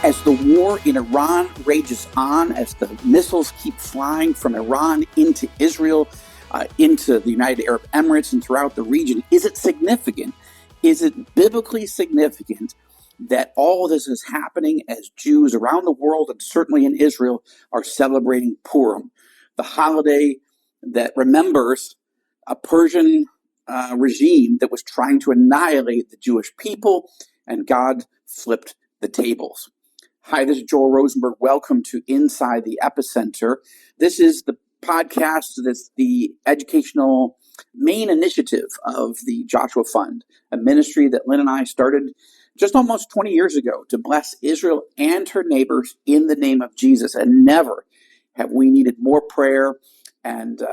As the war in Iran rages on, as the missiles keep flying from Iran into Israel, into the United Arab Emirates and throughout the region, is it significant? Is it biblically significant that all of this is happening as Jews around the world, and certainly in Israel, are celebrating Purim, the holiday that remembers a Persian regime that was trying to annihilate the Jewish people, and God flipped the tables. Hi, this is Joel Rosenberg. Welcome to Inside the Epicenter. This is the podcast that's the educational main initiative of the Joshua Fund, a ministry that Lynn and I started just almost 20 years ago to bless Israel and her neighbors in the name of Jesus. And never have we needed more prayer and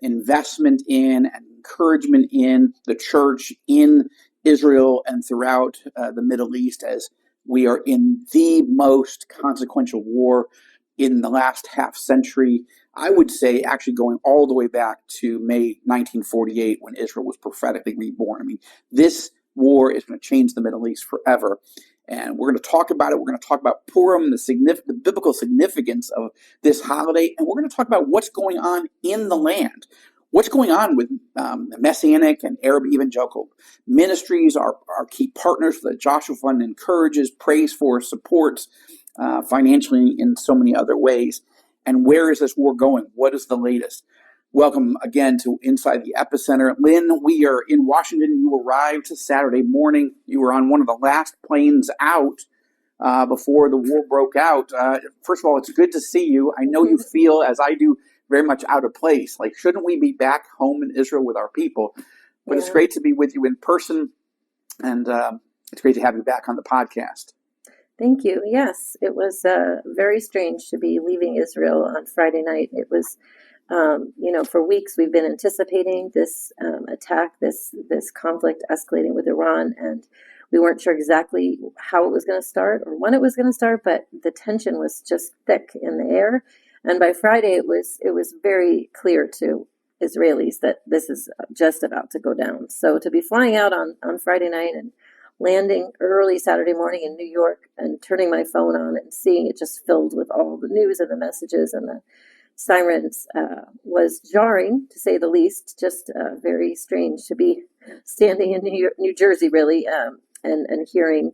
investment in and encouragement in the church in Israel and throughout the Middle East, as we are in the most consequential war in the last half century. I would say actually going all the way back to May 1948 when Israel was prophetically reborn. I mean, this war is going to change the Middle East forever. And we're going to talk about it. We're going to talk about Purim, the biblical significance of this holiday. And we're going to talk about what's going on in the land. What's going on with Messianic and Arab evangelical ministries, our key partners that Joshua Fund encourages, prays for, supports financially in so many other ways. And where is this war going? What is the latest? Welcome again to Inside the Epicenter. Lynn, we are in Washington. You arrived Saturday morning. You were on one of the last planes out before the war broke out. First of all, it's good to see you. I know you feel, as I do, very much out of place. Like, shouldn't we be back home in Israel with our people? But It's great to be with you in person, and it's great to have you back on the podcast. Thank you. Yes, it was very strange to be leaving Israel on Friday night. It was, for weeks we've been anticipating this attack, this conflict escalating with Iran, and we weren't sure exactly how it was going to start or when it was going to start, but the tension was just thick in the air. And by Friday, it was very clear to Israelis that this is just about to go down. So to be flying out on Friday night and landing early Saturday morning in New York and turning my phone on and seeing it just filled with all the news and the messages and the sirens was jarring, to say the least. Just very strange to be standing in New Jersey, really, and hearing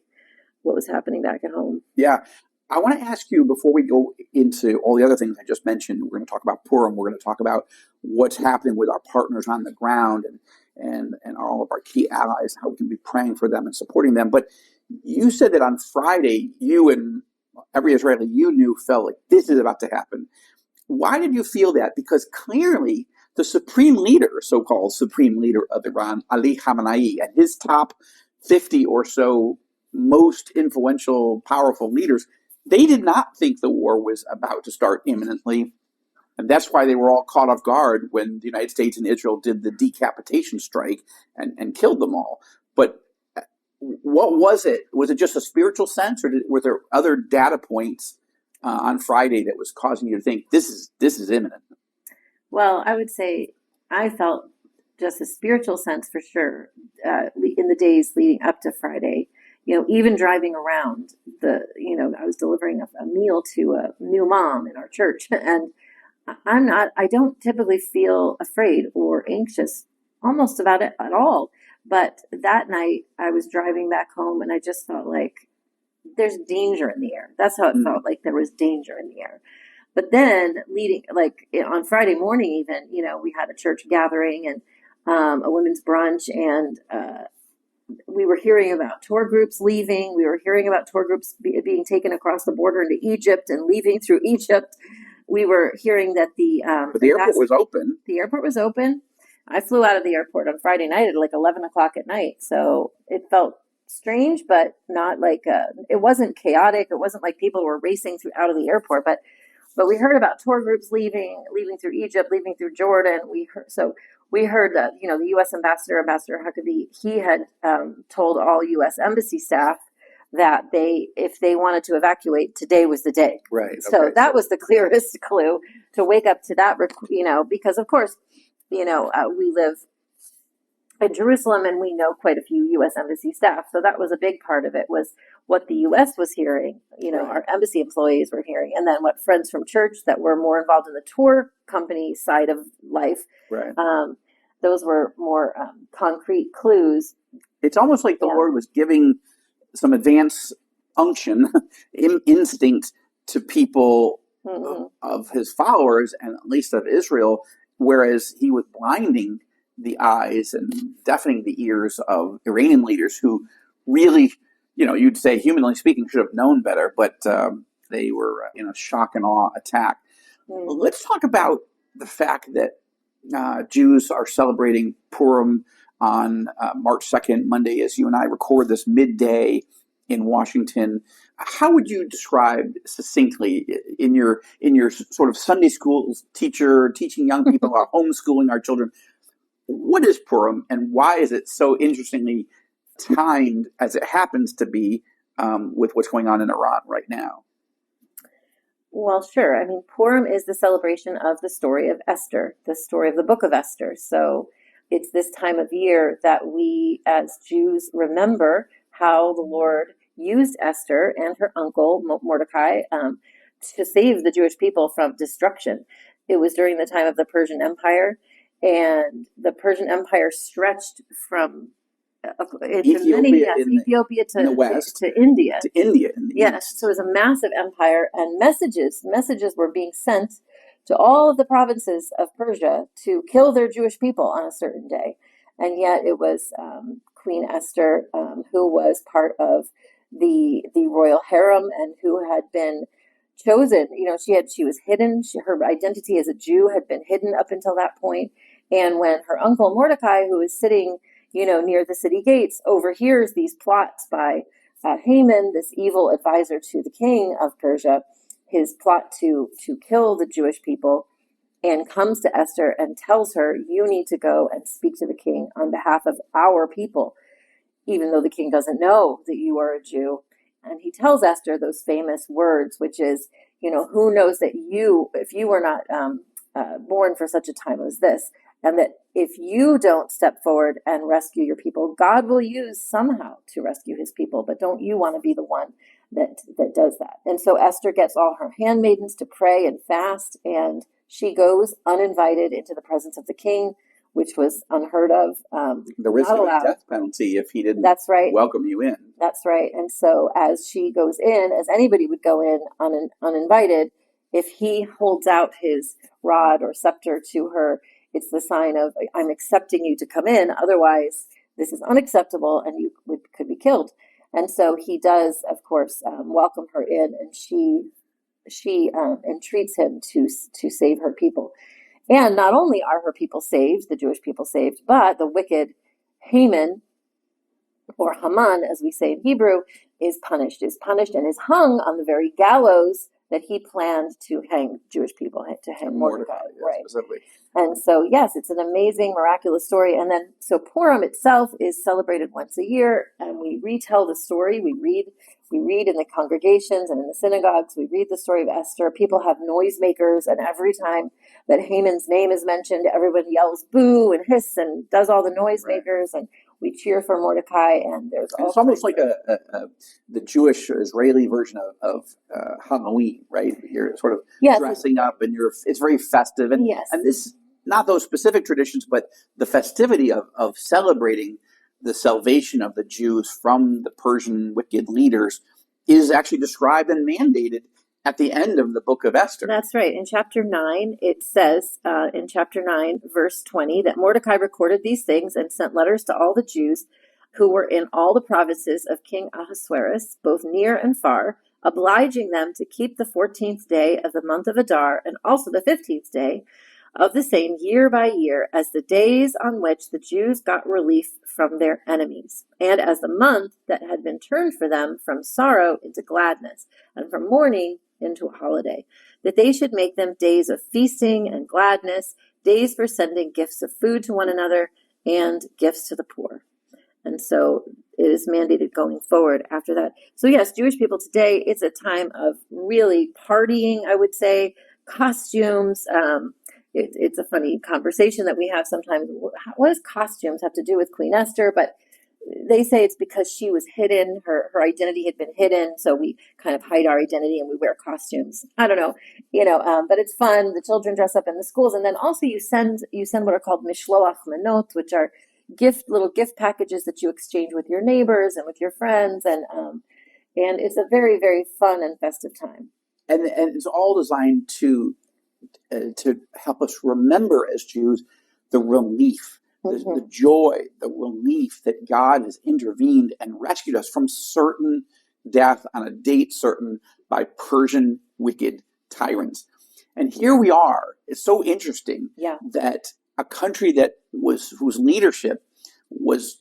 what was happening back at home. Yeah. I want to ask you, before we go into all the other things I just mentioned, we're going to talk about Purim. We're going to talk about what's happening with our partners on the ground and all of our key allies, how we can be praying for them and supporting them. But you said that on Friday, you and every Israeli you knew felt like this is about to happen. Why did you feel that? Because clearly the supreme leader, so-called supreme leader of Iran, Ali Khamenei, and his top 50 or so most influential, powerful leaders, they did not think the war was about to start imminently. And that's why they were all caught off guard when the United States and Israel did the decapitation strike and killed them all. But what was it? Was it just a spiritual sense, or were there other data points on Friday that was causing you to think this is imminent? Well, I would say I felt just a spiritual sense for sure in the days leading up to Friday. Even driving around, I was delivering a meal to a new mom in our church, and I don't typically feel afraid or anxious almost about it at all. But that night I was driving back home and I just felt like there's danger in the air. That's how it felt, like there was danger in the air. But then on Friday morning, even, we had a church gathering and a women's brunch, and we were hearing about tour groups leaving. We were hearing about tour groups being taken across the border into Egypt and leaving through Egypt. We were hearing that but the airport was open. The airport was open. I flew out of the airport on Friday night at like 11 o'clock at night. So it felt strange, but not like it wasn't chaotic. It wasn't like people were racing out of the airport. But we heard about tour groups leaving through Egypt, leaving through Jordan. We heard that, the U.S. Ambassador Huckabee, he had told all U.S. Embassy staff that if they wanted to evacuate, today was the day. Right. So that was the clearest clue to wake up to that, because of course, we live in Jerusalem and we know quite a few U.S. Embassy staff. So that was a big part of it, was what the U.S. was hearing, our embassy employees were hearing, and then what friends from church that were more involved in the tour company side of life. Right. Those were more concrete clues. It's almost like the Lord was giving some advanced unction, instinct to people of his followers, and at least of Israel, whereas he was blinding the eyes and deafening the ears of Iranian leaders who really, you'd say, humanly speaking, should have known better, but they were in a shock and awe attack. Let's talk about the fact that Jews are celebrating Purim on March 2nd, Monday, as you and I record this midday in Washington. How would you describe succinctly in your sort of Sunday school teacher, teaching young people about homeschooling our children, what is Purim and why is it so interestingly timed as it happens to be with what's going on in Iran right now? Well, sure. I mean, Purim is the celebration of the story of Esther, the story of the book of Esther. So it's this time of year that we as Jews remember how the Lord used Esther and her uncle Mordecai to save the Jewish people from destruction. It was during the time of the Persian Empire, and the Persian Empire stretched from Ethiopia to the west, to India. To India in the yes, east. So it was a massive empire, and messages were being sent to all of the provinces of Persia to kill their Jewish people on a certain day. And yet it was Queen Esther who was part of the royal harem and who had been chosen. She was hidden. Her identity as a Jew had been hidden up until that point. And when her uncle Mordecai, who was sitting near the city gates, overhears these plots by Haman, this evil advisor to the king of Persia, his plot to kill the Jewish people, and comes to Esther and tells her, you need to go and speak to the king on behalf of our people, even though the king doesn't know that you are a Jew. And he tells Esther those famous words, which is, who knows that if you were not born for such a time as this, and that if you don't step forward and rescue your people, God will use somehow to rescue his people, but don't you want to be the one that does that? And so Esther gets all her handmaidens to pray and fast, and she goes uninvited into the presence of the king, which was unheard of. The risk of a death penalty if he didn't welcome you in. That's right. And so as she goes in, as anybody would go in uninvited, if he holds out his rod or scepter to her, it's the sign of, I'm accepting you to come in. Otherwise, this is unacceptable and you could be killed. And so he does, of course, welcome her in, and she entreats him to save her people. And not only are her people saved, the Jewish people saved, but the wicked Haman, or Haman, as we say in Hebrew, is punished and is hung on the very gallows that he planned to hang Jewish people, to hang Mordecai. Right. Specifically. And so, yes, it's an amazing, miraculous story. And then, so Purim itself is celebrated once a year, and we retell the story. We read in the congregations and in the synagogues. We read the story of Esther. People have noisemakers, and every time that Haman's name is mentioned, everyone yells boo and hiss and does all the noisemakers, and we cheer for Mordecai. And it's almost like the Jewish Israeli version of Halloween, right? You're sort of dressing up, and it's very festive, and this. Not those specific traditions, but the festivity of celebrating the salvation of the Jews from the Persian wicked leaders is actually described and mandated at the end of the book of Esther. That's right. In chapter 9, it says, in chapter 9, verse 20, that Mordecai recorded these things and sent letters to all the Jews who were in all the provinces of King Ahasuerus, both near and far, obliging them to keep the 14th day of the month of Adar and also the 15th day of the same year by year as the days on which the Jews got relief from their enemies, and as the month that had been turned for them from sorrow into gladness, and from mourning into a holiday, that they should make them days of feasting and gladness, days for sending gifts of food to one another, and gifts to the poor. And so it is mandated going forward after that. So yes, Jewish people today, it's a time of really partying, I would say, costumes. It's a funny conversation that we have sometimes. What does costumes have to do with Queen Esther? But they say it's because she was hidden, her identity had been hidden, so we kind of hide our identity and we wear costumes. I don't know, but it's fun. The children dress up in the schools, and then also you send what are called mishloach manot, which are little gift packages that you exchange with your neighbors and with your friends, and it's a very, very fun and festive time. And it's all designed to help us remember as Jews the relief, the joy, the relief that God has intervened and rescued us from certain death on a date certain by Persian wicked tyrants. And here we are. It's so interesting that a country that whose leadership was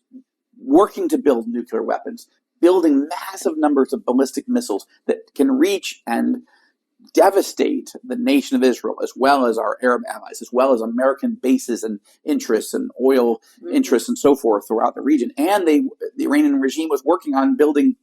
working to build nuclear weapons, building massive numbers of ballistic missiles that can reach and devastate the nation of Israel, as well as our Arab allies, as well as American bases and interests and oil interests and so forth throughout the region. And the Iranian regime was working on building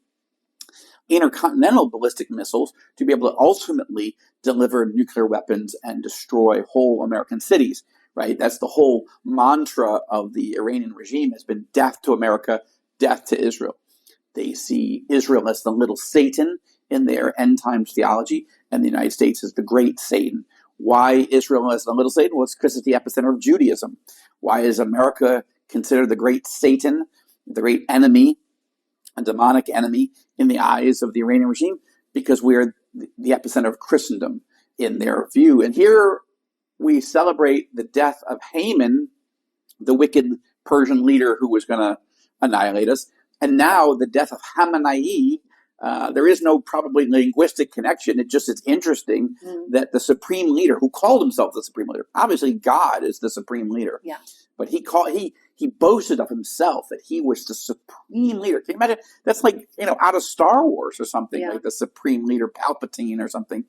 intercontinental ballistic missiles to be able to ultimately deliver nuclear weapons and destroy whole American cities, right? That's the whole mantra of the Iranian regime has been death to America, death to Israel. They see Israel as the little Satan in their end times theology, and the United States as the great Satan. Why Israel as the little Satan? Well, it's because it's the epicenter of Judaism. Why is America considered the great Satan, the great enemy, a demonic enemy in the eyes of the Iranian regime? Because we are the epicenter of Christendom in their view. And here we celebrate the death of Haman, the wicked Persian leader who was going to annihilate us. And now the death of Hamanai. There is no probably linguistic connection. It's interesting that the supreme leader, who called himself the supreme leader, obviously God is the supreme leader. Yeah. But he boasted of himself that he was the supreme leader. Can you imagine? That's like, out of Star Wars or something, like the supreme leader Palpatine or something.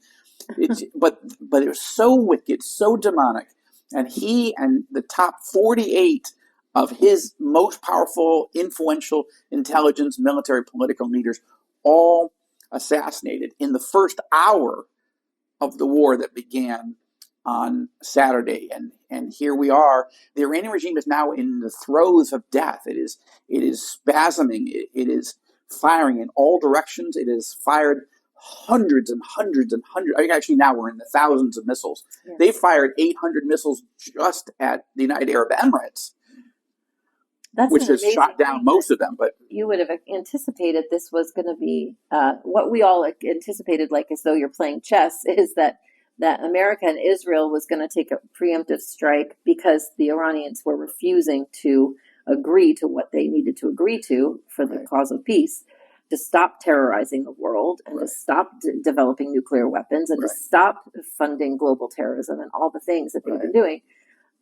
But it was so wicked, so demonic. And he and the top 48 of his most powerful, influential intelligence, military, political leaders all assassinated in the first hour of the war that began on Saturday. And here we are. The Iranian regime is now in the throes of death. It is spasming. It is firing in all directions. It has fired hundreds and hundreds and hundreds. I think actually now we're in the thousands of missiles. Yeah. They fired 800 missiles just at the United Arab Emirates. Which has shot down most of them. But you would have anticipated this was going to be what we all anticipated, like as though you're playing chess, is that America and Israel was going to take a preemptive strike because the Iranians were refusing to agree to what they needed to agree to for the cause of peace, to stop terrorizing the world and to stop developing nuclear weapons and to stop funding global terrorism and all the things that they've been doing.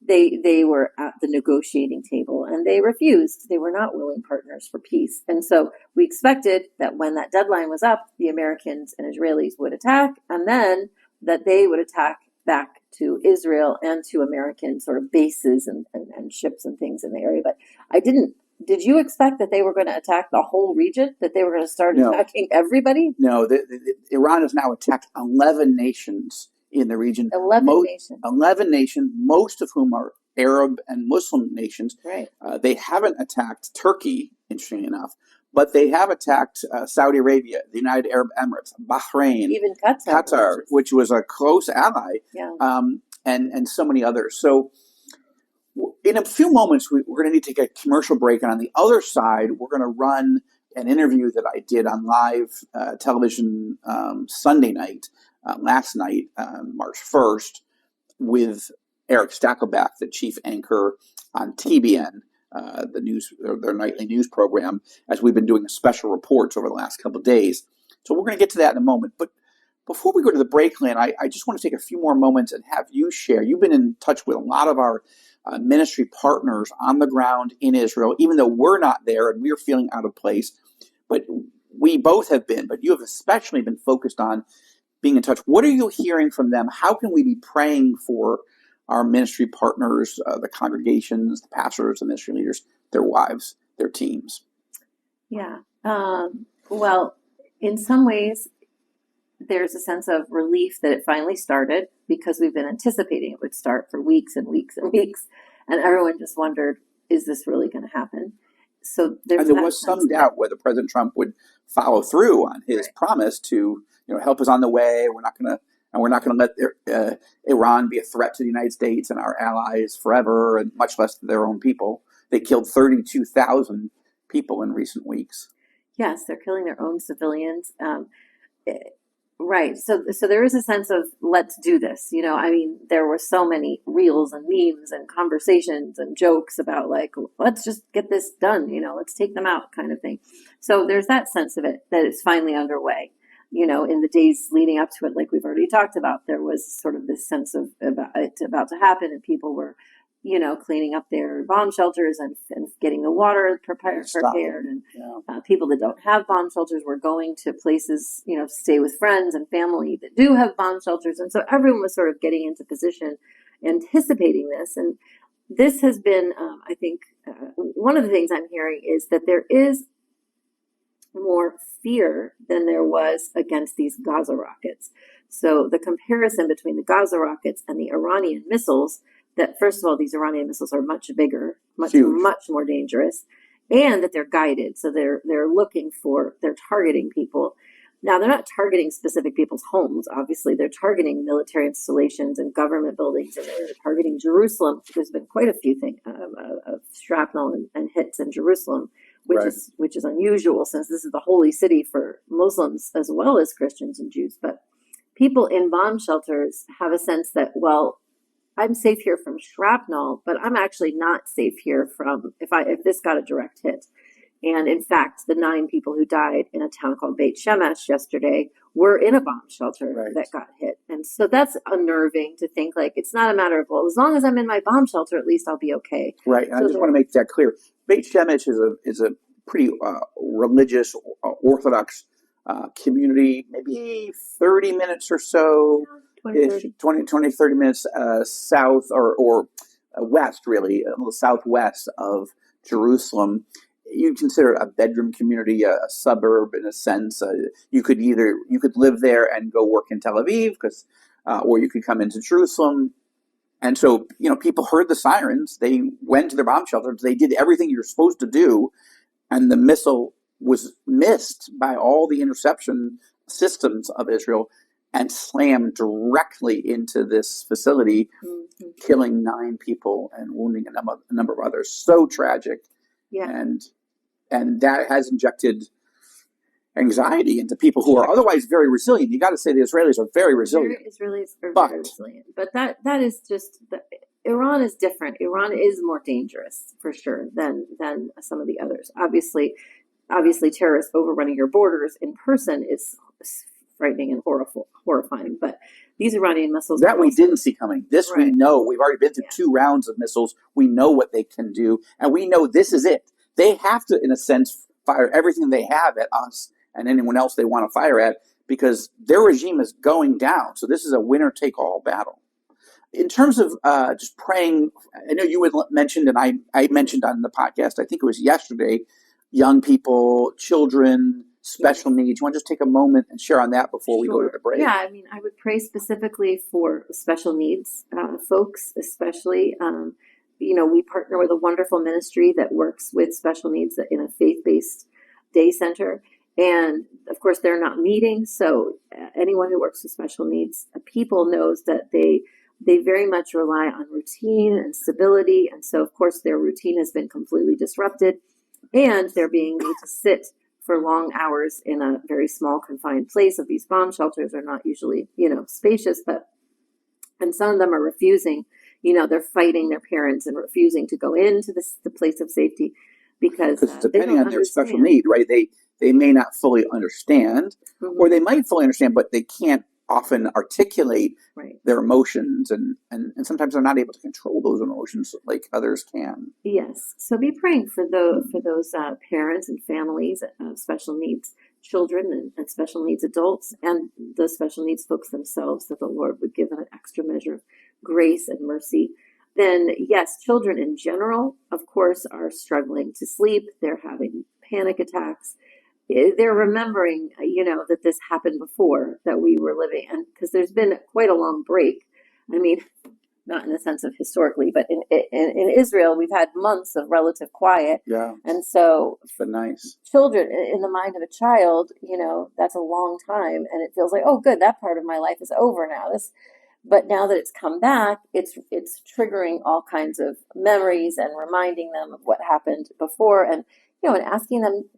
They were at the negotiating table and they refused. They were not willing partners for peace. And so we expected that when that deadline was up, the Americans and Israelis would attack, and then that they would attack back to Israel and to American sort of bases and ships and things in the area. But I didn't. Did you expect that they were going to attack the whole region, that they were going to start attacking everybody? No, Iran has now attacked 11 nations in the region. 11 nations, most of whom are Arab and Muslim nations. Right. They haven't attacked Turkey, interestingly enough, but they have attacked Saudi Arabia, the United Arab Emirates, Bahrain, even Qatar, which was a close ally, and so many others. So in a few moments, we're going to need to take a commercial break. And on the other side, we're going to run an interview that I did on live television Sunday night, last night, March 1st, with Eric Stakelbeck, the chief anchor on TBN, their nightly news program, as we've been doing special reports over the last couple of days. So we're going to get to that in a moment. But before we go to the break, Lynn, I just want to take a few more moments and have you share. You've been in touch with a lot of our ministry partners on the ground in Israel, even though we're not there and we're feeling out of place. But we both have been, but you have especially been focused on being in touch. What are you hearing from them? How can we be praying for our ministry partners, the congregations, the pastors, the ministry leaders, their wives, their teams? Yeah. Well, in some ways, there's a sense of relief that it finally started, because we've been anticipating it would start for weeks and weeks and weeks. And everyone just wondered, is this really going to happen? So there's And there that was some sense of it. doubt whether President Trump would follow through on his Right. promise to, help us on the way. We're not going to let Iran be a threat to the United States and our allies forever, and much less to their own people. They killed 32,000 people in recent weeks. Yes, they're killing their own civilians. Right. So there is a sense of let's do this. I mean, there were so many reels and memes and conversations and jokes about like, let's just get this done. Let's take them out kind of thing. So there's that sense of it that it's finally underway. In the days leading up to it, like we've already talked about, there was sort of this sense of about to happen, and people were, cleaning up their bomb shelters and getting the water prepared. And people that don't have bomb shelters were going to places, to stay with friends and family that do have bomb shelters. And so everyone was sort of getting into position, anticipating this. And this has been, I think, one of the things I'm hearing is that there is more fear than there was against these Gaza rockets. So the comparison between the Gaza rockets and the Iranian missiles, that first of all, these Iranian missiles are much bigger, much more dangerous, and that they're guided. So they're targeting people. Now, they're not targeting specific people's homes. Obviously, they're targeting military installations and government buildings, and they're targeting Jerusalem. There's been quite a few things of shrapnel and hits in Jerusalem, which is unusual since this is the holy city for Muslims as well as Christians and Jews. But people in bomb shelters have a sense that, well, I'm safe here from shrapnel, but I'm actually not safe here from if this got a direct hit. And in fact, the 9 people who died in a town called Beit Shemesh yesterday were in a bomb shelter that got hit. And so that's unnerving to think like it's not a matter of, well, as long as I'm in my bomb shelter, at least I'll be okay. Right. And so I just want to make that clear. Beit Shemesh is a pretty religious, Orthodox community, maybe 30 minutes or so, 20, 30 minutes south or west, really, a little southwest of Jerusalem. You consider it a bedroom community, a suburb in a sense. You could live there and go work in Tel Aviv, or you could come into Jerusalem. And so, people heard the sirens. They went to their bomb shelters. They did everything you're supposed to do. And the missile was missed by all the interception systems of Israel and slammed directly into this facility, killing 9 people and wounding a number of others. So tragic. Yeah. And that has injected anxiety into people who are otherwise very resilient. You got to say the Israelis are very resilient. Israelis are very resilient. But that is just Iran is different. Iran is more dangerous for sure than some of the others. Obviously, terrorists overrunning your borders in person is frightening and horrifying. But these Iranian missiles that we didn't see coming. This we know. We've already been through 2 rounds of missiles. We know what they can do, and we know this is it. They have to, in a sense, fire everything they have at us and anyone else they want to fire at because their regime is going down. So this is a winner-take-all battle. In terms of just praying, I know you had mentioned, and I mentioned on the podcast, I think it was yesterday, young people, children, special needs. You want to just take a moment and share on that before we go to the break? Yeah, I mean, I would pray specifically for special needs folks, especially. We partner with a wonderful ministry that works with special needs in a faith-based day center. And of course, they're not meeting. So anyone who works with special needs people knows that they very much rely on routine and stability. And so, of course, their routine has been completely disrupted. And they're being made to sit for long hours in a very small confined place. Of these bomb shelters are not usually, spacious, and some of them are refusing. They're fighting their parents and refusing to go into the place of safety because depending on their special need, right? They may not fully understand, or they might fully understand, but they can't often articulate their emotions, and sometimes they're not able to control those emotions like others can. Yes, so be praying for those parents and families, special needs children and special needs adults, and the special needs folks themselves, that the Lord would give them an extra measure of grace and mercy. Then, yes, children in general, of course, are struggling to sleep. They're having panic attacks. They're remembering, that this happened before, that we were living, and because there's been quite a long break. I mean, not in the sense of historically, but in Israel, we've had months of relative quiet. Yeah. And so It's been nice. Children, in the mind of a child, that's a long time. And it feels like, oh, good, that part of my life is over now. But now that it's come back, it's triggering all kinds of memories and reminding them of what happened before. And and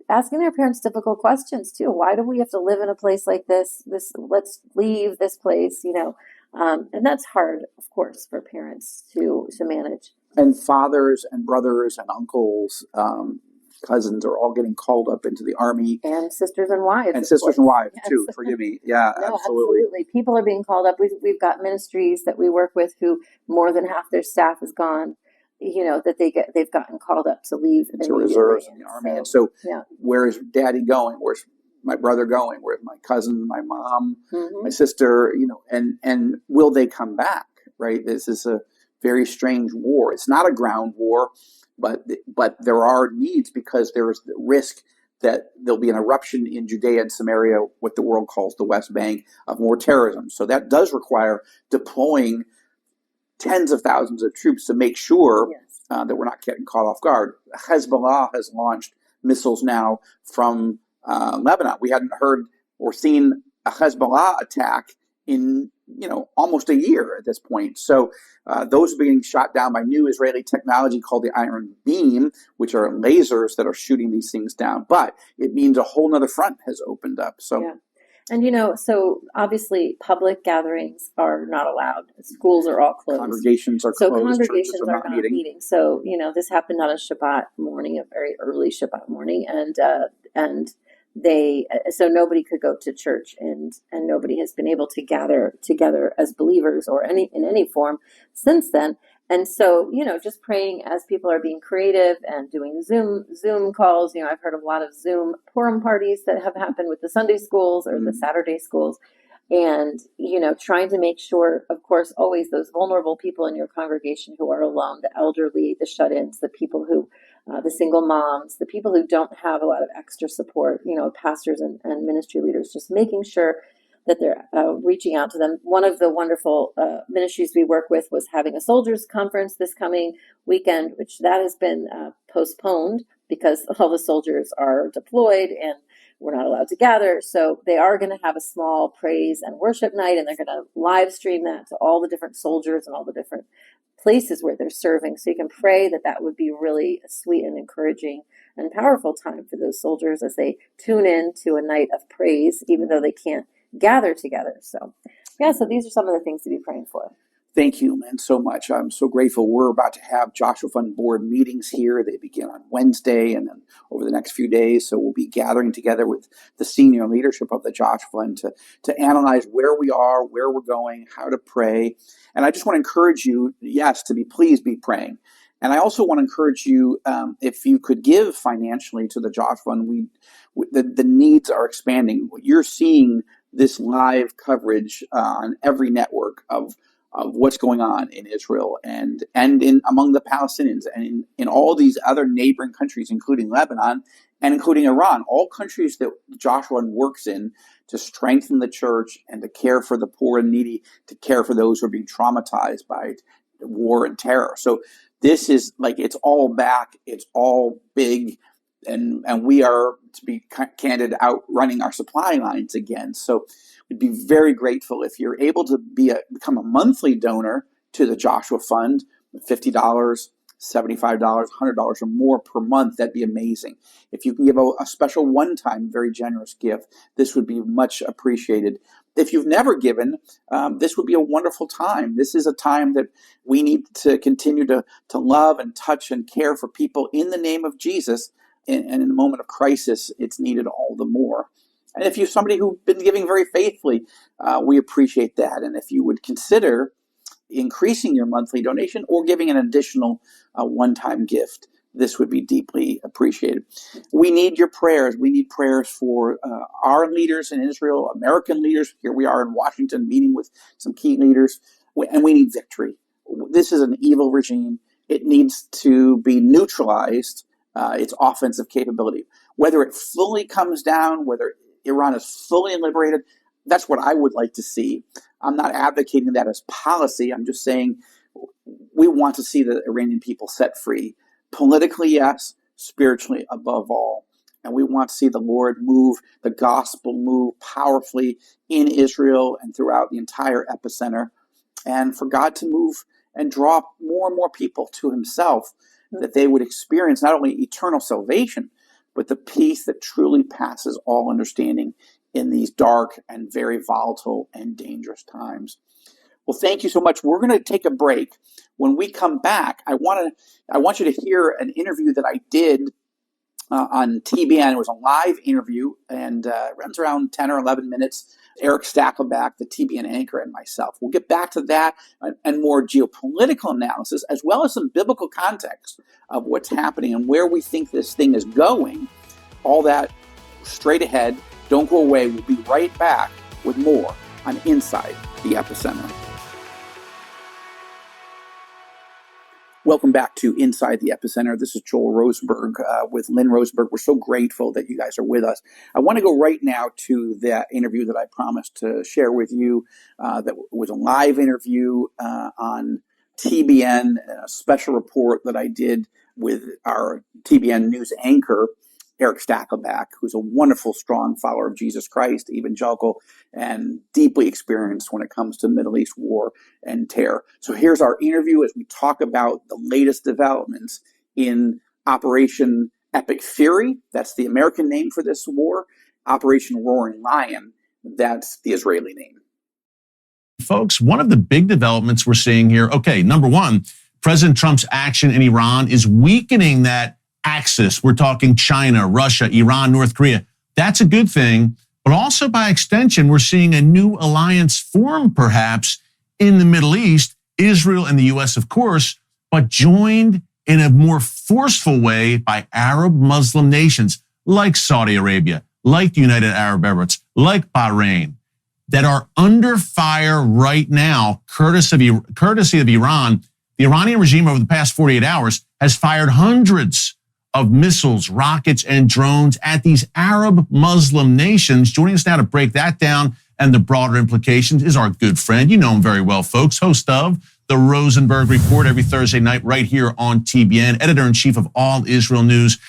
asking their parents difficult questions too. Why do we have to live in a place like this? Let's leave this place, and that's hard, of course, for parents to manage. And fathers and brothers and uncles, cousins are all getting called up into the army. And sisters and wives. And sisters and wives, too. Forgive me. Yeah, no, absolutely. People are being called up. We've got ministries that we work with who more than half their staff is gone. That they've gotten called up to leave into reserves in the army. And so, where is Daddy going? Where's my brother going? Where's my cousin, my mom, my sister? And will they come back? Right. This is a very strange war. It's not a ground war, but there are needs because there is the risk that there'll be an eruption in Judea and Samaria, what the world calls the West Bank, of more terrorism. So that does require deploying tens of thousands of troops to make sure that we're not getting caught off guard. Hezbollah has launched missiles now from Lebanon. We hadn't heard or seen a Hezbollah attack in almost a year at this point. So those are being shot down by new Israeli technology called the Iron Beam, which are lasers that are shooting these things down. But it means a whole nother front has opened up. So. Yeah. And, so obviously public gatherings are not allowed. Schools are all closed. Congregations are closed. So congregations are not meeting. So, this happened on a Shabbat morning, a very early Shabbat morning. And so nobody could go to church and nobody has been able to gather together as believers or in any form since then. And so, just praying as people are being creative and doing Zoom calls. I've heard of a lot of Zoom Purim parties that have happened with the Sunday schools or the Saturday schools. And, trying to make sure, of course, always those vulnerable people in your congregation who are alone, the elderly, the shut-ins, the people who, the single moms, the people who don't have a lot of extra support, pastors and ministry leaders, just making sure that they're reaching out to them. One of the wonderful ministries we work with was having a soldiers conference this coming weekend, which that has been postponed because all the soldiers are deployed and we're not allowed to gather. So they are going to have a small praise and worship night, and they're going to live stream that to all the different soldiers and all the different places where they're serving. So you can pray that would be really a sweet and encouraging and powerful time for those soldiers as they tune in to a night of praise, even though they can't gather together. So these are some of the things to be praying for. Thank you, man, so much. I'm so grateful. We're about to have Joshua Fund board meetings here. They begin on Wednesday and then over the next few days. So we'll be gathering together with the senior leadership of the Joshua Fund to analyze where we are, where we're going, how to pray. And I just want to encourage you, please be praying. And I also want to encourage you, if you could give financially to the Joshua Fund, the needs are expanding. You're seeing this live coverage on every network of what's going on in Israel and in among the Palestinians and in all these other neighboring countries, including Lebanon and including Iran, all countries that Joshua works in to strengthen the church and to care for the poor and needy, to care for those who are being traumatized by war and terror. So this is it's all back, it's all big. And we are, to be candid, outrunning our supply lines again. So we'd be very grateful if you're able to become a monthly donor to the Joshua Fund, $50, $75, $100 or more per month. That'd be amazing. If you can give a special one-time, very generous gift, this would be much appreciated. If you've never given, this would be a wonderful time. This is a time that we need to continue to love and touch and care for people in the name of Jesus. And in a moment of crisis, it's needed all the more. And if you're somebody who's been giving very faithfully, we appreciate that. And if you would consider increasing your monthly donation or giving an additional one-time gift, this would be deeply appreciated. We need your prayers. We need prayers for our leaders in Israel, American leaders. Here we are in Washington meeting with some key leaders, and we need victory. This is an evil regime. It needs to be neutralized. Its offensive capability. Whether it fully comes down, whether Iran is fully liberated, that's what I would like to see. I'm not advocating that as policy. I'm just saying we want to see the Iranian people set free. Politically, yes, spiritually above all. And we want to see the Lord move, the gospel move powerfully in Israel and throughout the entire epicenter, and for God to move and draw more and more people to himself, that they would experience not only eternal salvation, but the peace that truly passes all understanding in these dark and very volatile and dangerous times. Well, thank you so much. We're going to take a break. When we come back, I want you to hear an interview that I did on TBN. It was a live interview, and it runs around 10 or 11 minutes. Eric Stakelback, the TBN anchor, and myself. We'll get back to that and more geopolitical analysis, as well as some biblical context of what's happening and where we think this thing is going. All that straight ahead. Don't go away. We'll be right back with more on Inside the Epicenter. Welcome back to Inside the Epicenter. This is Joel Rosenberg with Lynn Rosenberg. We're so grateful that you guys are with us. I want to go right now to that interview that I promised to share with you. That was a live interview on TBN, a special report that I did with our TBN news anchor, Eric Stakelback, who's a wonderful, strong follower of Jesus Christ, evangelical, and deeply experienced when it comes to Middle East war and terror. So here's our interview as we talk about the latest developments in Operation Epic Fury. That's the American name for this war. Operation Roaring Lion. That's the Israeli name. Folks, one of the big developments we're seeing here, okay, number one, President Trump's action in Iran is weakening that axis. We're talking China, Russia, Iran, North Korea. That's a good thing. But also by extension, we're seeing a new alliance form perhaps in the Middle East, Israel and the U.S., of course, but joined in a more forceful way by Arab Muslim nations like Saudi Arabia, like the United Arab Emirates, like Bahrain, that are under fire right now, courtesy of Iran. The Iranian regime over the past 48 hours has fired hundreds of missiles, rockets, and drones at these Arab Muslim nations. Joining us now to break that down and the broader implications is our good friend, you know him very well, folks, host of the Rosenberg Report every Thursday night right here on TBN, editor-in-chief of All Israel News.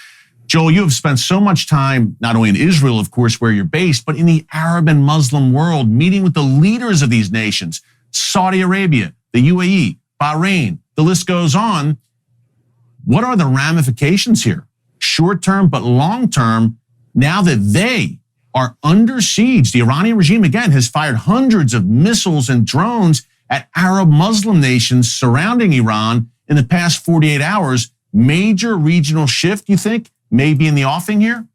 Joel, you have spent so much time, not only in Israel, of course, where you're based, but in the Arab and Muslim world, meeting with the leaders of these nations, Saudi Arabia, the UAE, Bahrain, the list goes on. What are the ramifications here? Short-term, but long-term, now that they are under siege. The Iranian regime, again, has fired hundreds of missiles and drones at Arab Muslim nations surrounding Iran in the past 48 hours. Major regional shift, you think, may be in the offing here?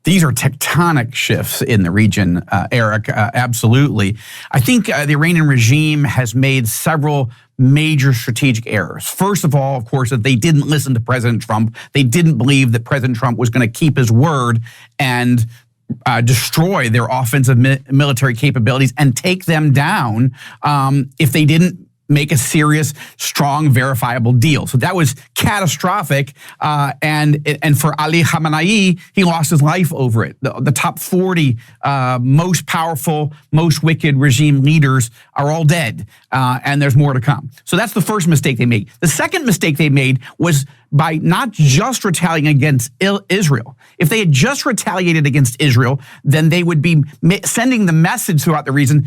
These are tectonic shifts in the region, Eric, absolutely. I think the Iranian regime has made several major strategic errors. First of all, of course, that they didn't listen to President Trump. They didn't believe that President Trump was going to keep his word and destroy their offensive military capabilities and take them down if they didn't make a serious, strong, verifiable deal. So that was catastrophic. And for Ali Khamenei, he lost his life over it. The top 40 most powerful, most wicked regime leaders are all dead. And there's more to come. So that's the first mistake they made. The second mistake they made was by not just retaliating against Israel. If they had just retaliated against Israel, then they would be sending the message throughout the region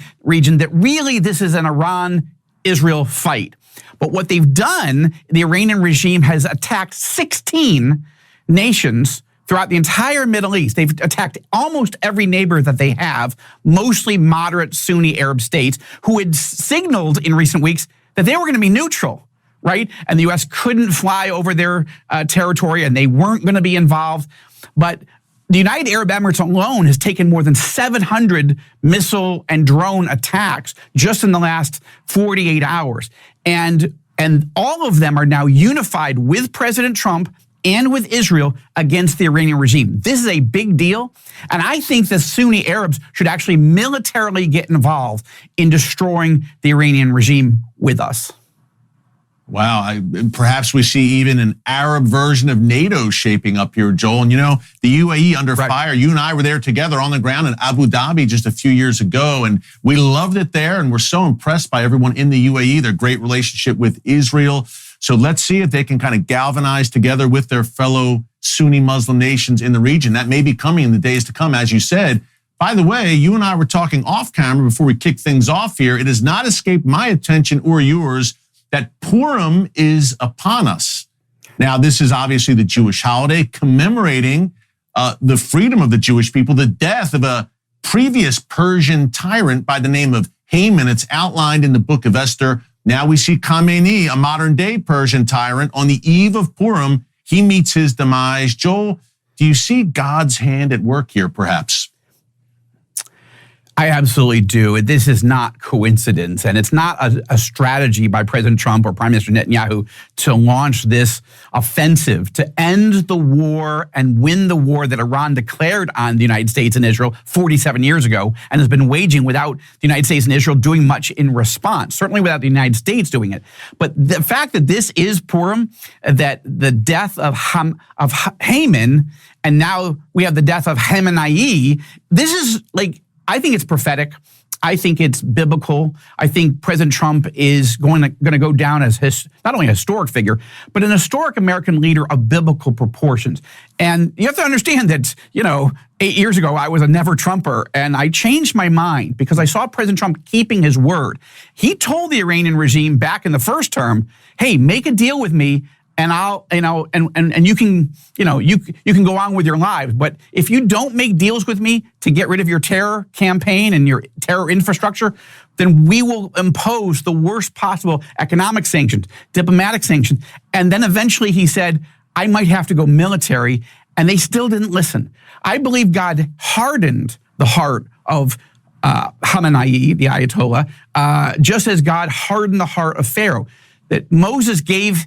that really this is an Iran-Israel fight. But what they've done, the Iranian regime has attacked 16 nations throughout the entire Middle East. They've attacked almost every neighbor that they have, mostly moderate Sunni Arab states, who had signaled in recent weeks that they were going to be neutral, right? And the U.S. couldn't fly over their territory and they weren't going to be involved. But the United Arab Emirates alone has taken more than 700 missile and drone attacks just in the last 48 hours. And all of them are now unified with President Trump and with Israel against the Iranian regime. This is a big deal. And I think the Sunni Arabs should actually militarily get involved in destroying the Iranian regime with us. Wow, perhaps we see even an Arab version of NATO shaping up here, Joel. And the UAE under fire. You and I were there together on the ground in Abu Dhabi just a few years ago, and we loved it there, and we're so impressed by everyone in the UAE, their great relationship with Israel. So let's see if they can kind of galvanize together with their fellow Sunni Muslim nations in the region. That may be coming in the days to come, as you said. By the way, you and I were talking off camera before we kick things off here. It has not escaped my attention or yours that Purim is upon us. Now, this is obviously the Jewish holiday commemorating the freedom of the Jewish people, the death of a previous Persian tyrant by the name of Haman. It's outlined in the book of Esther. Now we see Khamenei, a modern-day Persian tyrant. On the eve of Purim, he meets his demise. Joel, do you see God's hand at work here, perhaps? I absolutely do. This is not coincidence, and it's not a strategy by President Trump or Prime Minister Netanyahu to launch this offensive to end the war and win the war that Iran declared on the United States and Israel 47 years ago and has been waging without the United States and Israel doing much in response, certainly without the United States doing it. But the fact that this is Purim, that the death of Haman, and now we have the death of Khamenei, this is I think it's prophetic. I think it's biblical. I think President Trump is going to go down as not only a historic figure, but an historic American leader of biblical proportions. And you have to understand that, 8 years ago, I was a never Trumper, and I changed my mind because I saw President Trump keeping his word. He told the Iranian regime back in the first term, hey, make a deal with me, and I'll, and you can, you can go on with your lives. But if you don't make deals with me to get rid of your terror campaign and your terror infrastructure, then we will impose the worst possible economic sanctions, diplomatic sanctions. And then eventually he said, I might have to go military. And they still didn't listen. I believe God hardened the heart of Khamenei, the Ayatollah, just as God hardened the heart of Pharaoh. That Moses gave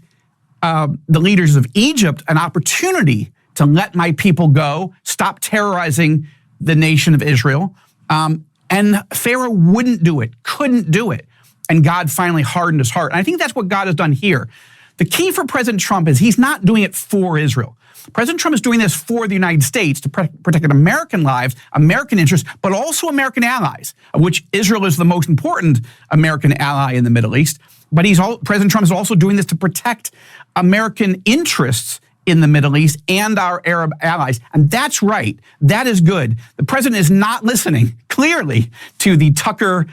the leaders of Egypt an opportunity to let my people go, stop terrorizing the nation of Israel. And Pharaoh wouldn't do it, couldn't do it. And God finally hardened his heart. And I think that's what God has done here. The key for President Trump is he's not doing it for Israel. President Trump is doing this for the United States to protect American lives, American interests, but also American allies, of which Israel is the most important American ally in the Middle East. But President Trump is also doing this to protect American interests in the Middle East and our Arab allies. And that's right. That is good. The president is not listening, clearly, to the Tucker,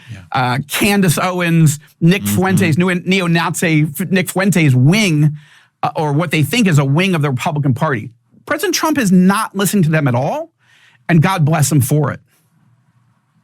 Candace Owens, Nick Fuentes, neo-Nazi Nick Fuentes wing, or what they think is a wing of the Republican Party. President Trump is not listening to them at all, and God bless him for it.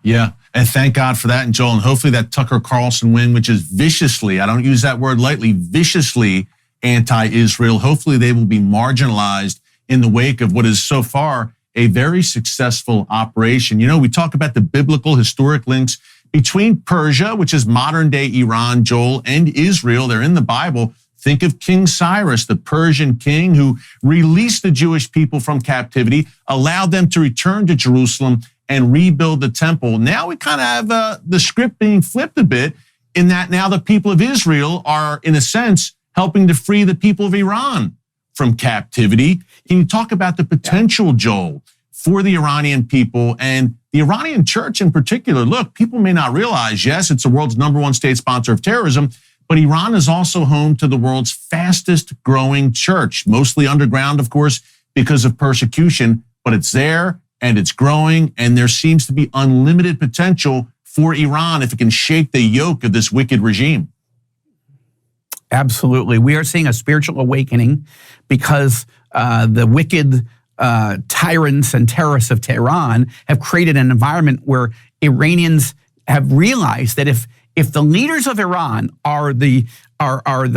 Yeah, and thank God for that. And Joel, and hopefully that Tucker Carlson wing, which is viciously, I don't use that word lightly, viciously anti-Israel, hopefully they will be marginalized in the wake of what is so far a very successful operation. We talk about the biblical historic links between Persia, which is modern day Iran, Joel, and Israel. They're in the Bible. Think of King Cyrus, the Persian king who released the Jewish people from captivity, allowed them to return to Jerusalem and rebuild the temple. Now we kind of have the script being flipped a bit in that now the people of Israel are, in a sense, helping to free the people of Iran from captivity. Can you talk about the potential, Joel, for the Iranian people and the Iranian church in particular? Look, people may not realize, yes, it's the world's #1 state sponsor of terrorism, but Iran is also home to the world's fastest growing church, mostly underground, of course, because of persecution, but it's there and it's growing, and there seems to be unlimited potential for Iran if it can shake the yoke of this wicked regime. Absolutely. We are seeing a spiritual awakening because the wicked tyrants and terrorists of Tehran have created an environment where Iranians have realized that if the leaders of Iran are the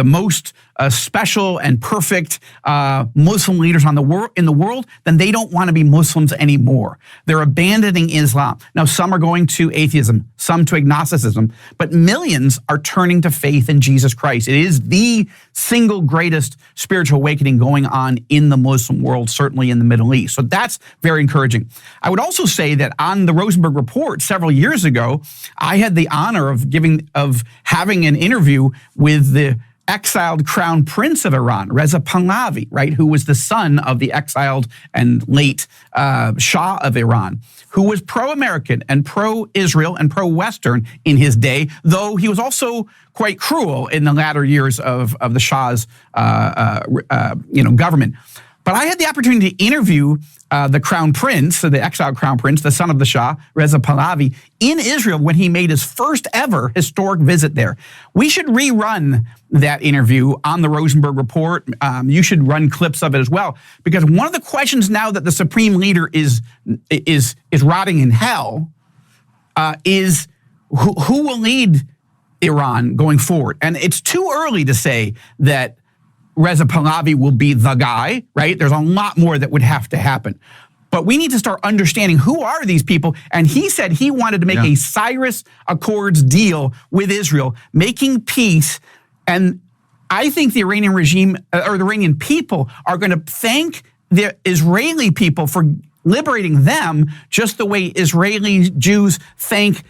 most special and perfect Muslim leaders in the world, then they don't want to be Muslims anymore. They're abandoning Islam. Now, some are going to atheism, some to agnosticism, but millions are turning to faith in Jesus Christ. It is the single greatest spiritual awakening going on in the Muslim world, certainly in the Middle East. So that's very encouraging. I would also say that on the Rosenberg Report several years ago, I had the honor of having an interview with the exiled crown prince of Iran, Reza Pahlavi, right, who was the son of the exiled and late Shah of Iran, who was pro-American and pro-Israel and pro-Western in his day, though he was also quite cruel in the latter years of the Shah's government. But I had the opportunity to interview the crown prince, the exiled crown prince, the son of the Shah, Reza Pahlavi, in Israel when he made his first ever historic visit there. We should rerun that interview on the Rosenberg Report. You should run clips of it as well, because one of the questions now that the supreme leader is rotting in hell is who will lead Iran going forward. And it's too early to say that Reza Pahlavi will be the guy, right? There's a lot more that would have to happen. But we need to start understanding who are these people. And he said he wanted to make a Cyrus Accords deal with Israel, making peace. And I think the Iranian regime or the Iranian people are going to thank the Israeli people for liberating them just the way Israeli Jews thank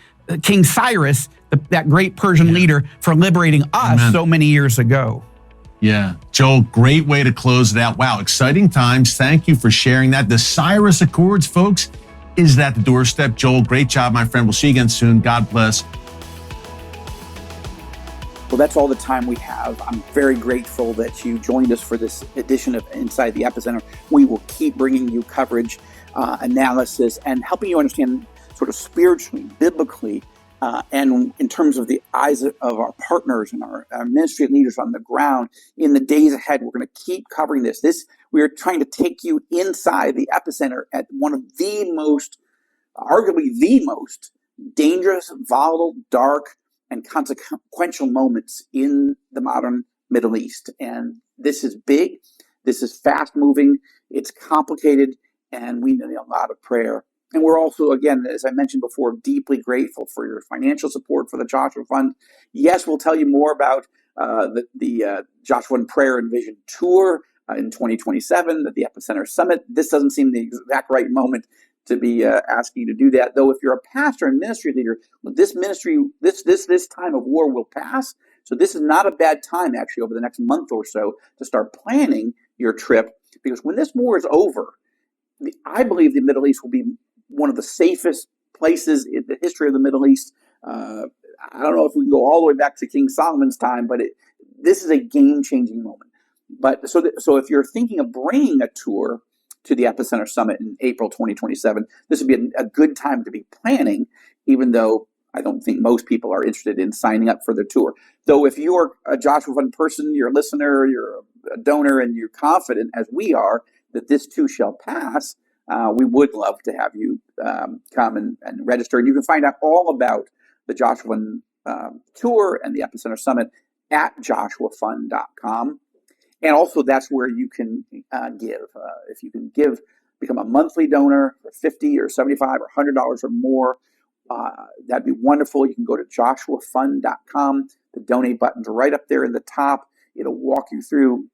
King Cyrus, that great Persian leader, for liberating us so many years ago. Yeah, Joel, great way to close it out. Wow, exciting times. Thank you for sharing that. The Cyrus Accords, folks, is at the doorstep. Joel, great job, my friend. We'll see you again soon. God bless. Well, that's all the time we have. I'm very grateful that you joined us for this edition of Inside the Epicenter. We will keep bringing you coverage, analysis, and helping you understand sort of spiritually, biblically, and in terms of the eyes of our partners and our ministry leaders on the ground. In the days ahead, we're going to keep covering this. We are trying to take you inside the epicenter at one of the most, arguably the most dangerous, volatile, dark, and consequential moments in the modern Middle East. And this is big. This is fast moving. It's complicated, and we need a lot of prayer. And we're also, again, as I mentioned before, deeply grateful for your financial support for the Joshua Fund. Yes, we'll tell you more about the Joshua Fund Prayer and Vision Tour in 2027 at the Epicenter Summit. This doesn't seem the exact right moment to be asking you to do that. Though if you're a pastor and ministry leader, this time of war will pass. So this is not a bad time, actually, over the next month or so to start planning your trip. Because when this war is over, I believe the Middle East will be one of the safest places in the history of the Middle East. I don't know if we can go all the way back to King Solomon's time, but this is a game-changing moment. But so if you're thinking of bringing a tour to the Epicenter Summit in April 2027, this would be a good time to be planning, even though I don't think most people are interested in signing up for the tour. Though if you're a Joshua Fund person, you're a listener, you're a donor, and you're confident, as we are, that this too shall pass, we would love to have you come and register. And you can find out all about the Joshua Fund tour and the Epicenter Summit at joshuafund.com. And also that's where you can give. If you can give, become a monthly donor for $50 or $75 or $100 or more, that'd be wonderful. You can go to joshuafund.com. The donate button's right up there in the top. It'll walk you through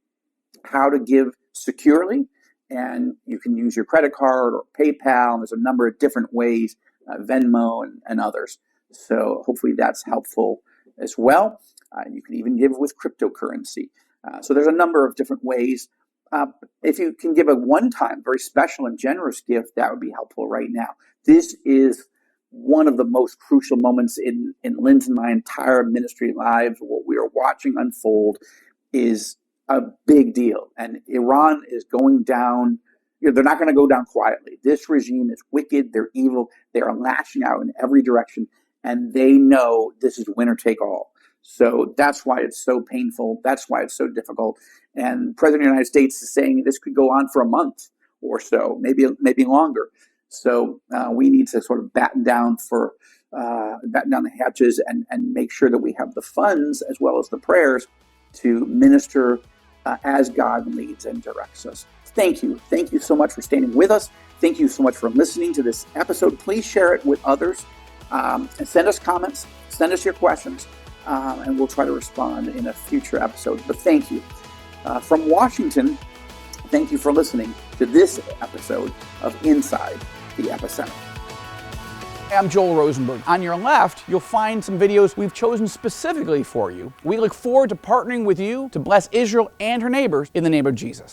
how to give securely. And you can use your credit card or PayPal. And there's a number of different ways, Venmo and others. So hopefully that's helpful as well. You can even give with cryptocurrency. So there's a number of different ways. If you can give a one-time, very special and generous gift, that would be helpful right now. This is one of the most crucial moments in Lynn's and my entire ministry lives. What we are watching unfold is a big deal. And Iran is going down. They're not going to go down quietly. This regime is wicked. They're evil. They are lashing out in every direction. And they know this is winner take all. So that's why it's so painful. That's why it's so difficult. And the President of the United States is saying this could go on for a month or so, maybe longer. So we need to sort of batten down the hatches and make sure that we have the funds as well as the prayers to minister as God leads and directs us. Thank you. Thank you so much for standing with us. Thank you so much for listening to this episode. Please share it with others and send us comments, send us your questions, and we'll try to respond in a future episode. But thank you. From Washington, thank you for listening to this episode of Inside the Epicenter. I'm Joel Rosenberg. On your left, you'll find some videos we've chosen specifically for you. We look forward to partnering with you to bless Israel and her neighbors in the name of Jesus.